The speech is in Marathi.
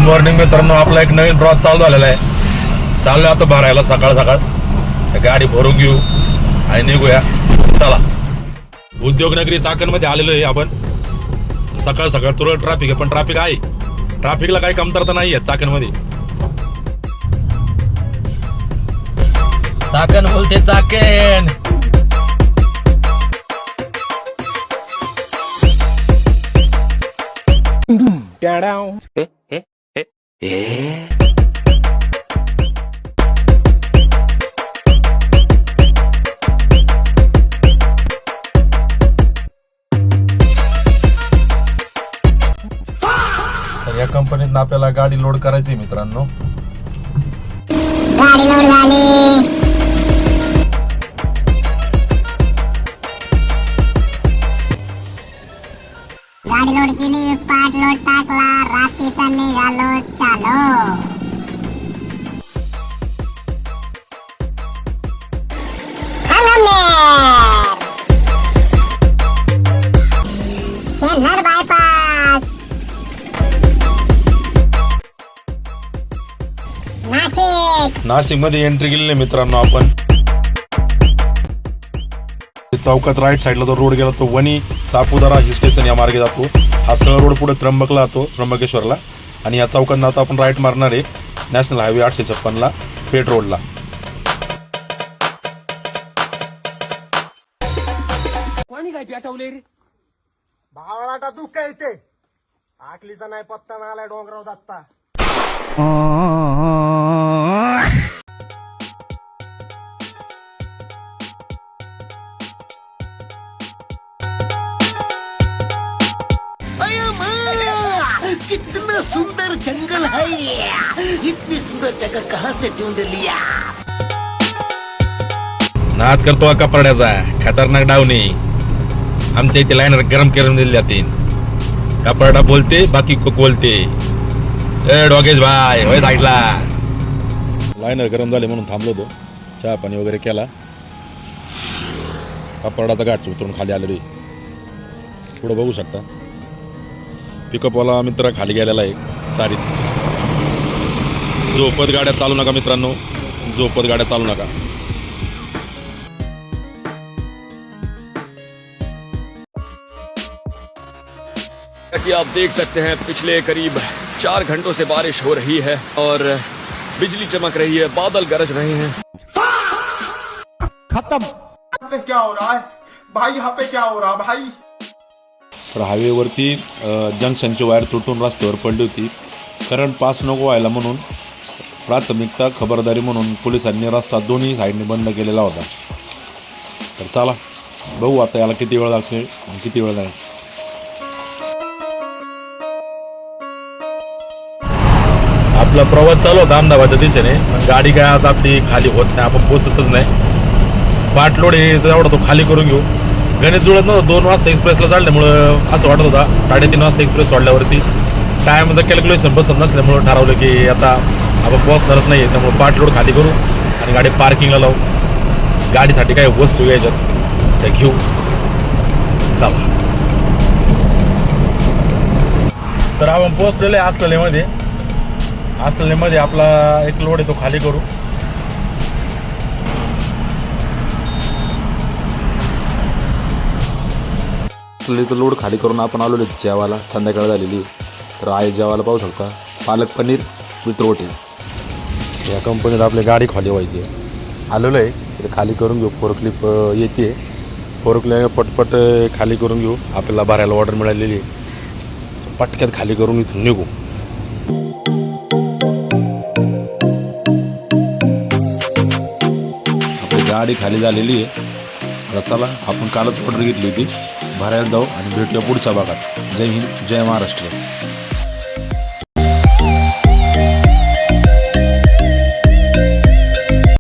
मॉर्निंग मित्रांनो, आपला एक नवीन प्रवास चालू झालेला आहे. चाललोय आता भरायला सकाळ सकाळ गाडी भरून घेऊ आणि निघूया. चला, उद्योगनगरी चाकणमध्ये आलेलो आहे आपण. सकाळ सकाळ तुरळक ट्रॅफिक आहे, पण ट्रॅफिक आहे, ट्रॅफिकला काही कमतरता नाही आहे चाकणमध्ये. चाकण बोलते चाकण. या कंपनीत आपल्याला गाडी लोड करायची मित्रांनो. गाडी लोड झाली. गाडी लोड केली, पार्ट लोड टाकला, रात्रीचा निघालो चालो. सेन्नर बायपास, नाशिक मध्ये एंट्री केलेली मित्रांनो आपण. चौकात राईट साईडला जो रोड गेला तो वणी सापुतारा हिल स्टेशन या मार्गे जातो. हा सरळ रोड पुढे त्र्यंबकला जातो, त्र्यंबकेश्वरला. आणि या चौकात आता आपण राईट मारणार आहे नॅशनल हायवे 856 पेठ रोडला. कोणी काय पेटवले रे? भावाला दुःख येते. आकलीचा नाही पत्ता नालाय डोंगराव दत्ता. कितना सुंदर जंगल है, इतनी सुंदर जगह कहाँ से ढूंढ लिया. नाद करतो कपड्याचा खतरनाक डावणी. आमच्या इथे लाईनर गरम करून दिली जाते. कपडा बोलते बाकी कोक बोलते. डॉगेश भाई होय साईडला. लाईनर गरम झाले म्हणून थांबलो होतो, चहा पाणी वगैरे केला. कपडाचा गाठ उतरून खाली आलेलो आहे. पुढे बघू शकता पिकअपवाला मित्र खाली गेलेला आहे चारीत. झोपत गाड्या चालू नका मित्रांनो, झोपत गाड्या चालू नका. कि आप देख सकते हैं पिछले करीब 4 घंटों से बारिश हो रही है और बिजली चमक रही है, बादल गरज रहे हैं. खत्म. पे क्या हो रहा है भाई, यहाँ पे क्या हो रहा भाई. तर हायवेवरती जंक्शनची वायर तुटून रस्त्यावर पडली होती. करंट पास नको व्हायला म्हणून प्राथमिकता खबरदारी म्हणून पोलिसांनी रस्ता दोन्ही साईडने बंद केलेला होता. तर चला बघू आता याला किती वेळ लागतो आणि किती वेळ नाही. आपला प्रवास चालू होता अहमदाबादच्या दिशेने, पण गाडी काय आज आपली खाली होत नाही, आपण पोचतच नाही. पाटलोड हे एवढा तो खाली करून घेऊ. गणित जुळत नव्हतं. 2 वाजता एक्सप्रेसला चालल्यामुळं असं वाटत होता 3:30 वाजता एक्सप्रेस सोडल्यावरती टायमाचं कॅल्क्युलेशन बसत नसल्यामुळं ठरवलं की आता आपण पोहोचणारच नाही. त्यामुळे पाटलोड खाली करू आणि गाडी पार्किंगला लावू. गाडीसाठी काही वस्तू घ्यायच्यात त्या घेऊ. चला, तर आपण पोहोचलेलो आहे असलेल्यामध्ये. असलेल्यामध्ये आपला एक लोड आहे तो खाली करू. तर लोड खाली करून आपण आलो जेवायला. संध्याकाळ झालेली. तर आहे जेवायला पाहू शकता पालक पनीर विथ रोटी. या कंपनीत आपली गाडी खाली व्हायची आहे. आलेलो आहे तिथे खाली करून घेऊ. फोरक्लिप येते, फोरक्लिप पटपट खाली करून घेऊ. आपल्याला भरायला ऑर्डर मिळालेली आहे. पटक्यात खाली करून इथून निघू. आपली गाडी खाली झालेली आहे. आता चला, आपण कालच ऑर्डर घेतली होती, भरायला जाऊ आणि भेटूया पुढच्या भागात. जय हिंद, जय महाराष्ट्र.